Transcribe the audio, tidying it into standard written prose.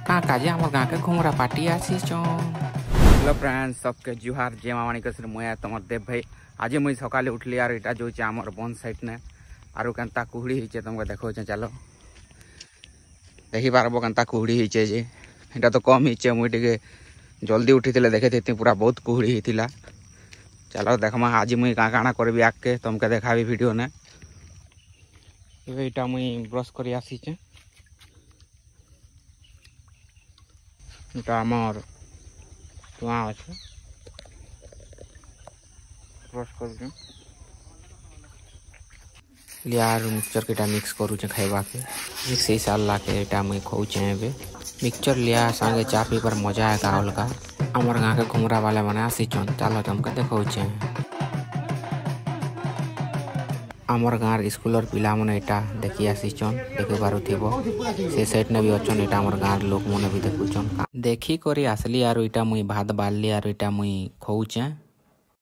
का काजे हमर गाँव के घुमरा पार्टी आसी हेलो फ्रेंड्स सबके जुहार जय मामानी कसर मुया तुम देव भाई आज मुई सकाले उठली आर इटा जो आमर बन साइड ने आरु केनता कुहड़ी होचे तुमको देखो चलो देखी पारब केनता कुहड़ी होचे जे इटा तो कम होचे मुई टिके जल्दी उठी देखे थे पूरा बहुत कुहड़ी होता। चलो देखमा आज मुई काଣା करबी आके तुमके देखाबी वीडियो ने। इटा मुई ब्रश करी आसीचे इटा आमर तुआ अच्छे ब्रश कर लियार मिक्सचर केटा मिक्स करूचे खाइबा के मिक्स ही साल के एटा मुई खोचे एबे मिक्सचर लिया संगे चा पी पर मजा है का अलगा। हमर गाँव के घुमरा वाले बने आसीचन चलो तुमके देखौचे। हमर गाँव स्कूलर पिला मने एटा देखि आसीचन देखे पारुथिबो से साइड ने भी अछन एटा हमर गाँव लोक मने भी देखुचन देखी करी आसली आरो एटा मुई भात बालली आरो एटा मुई खोचे।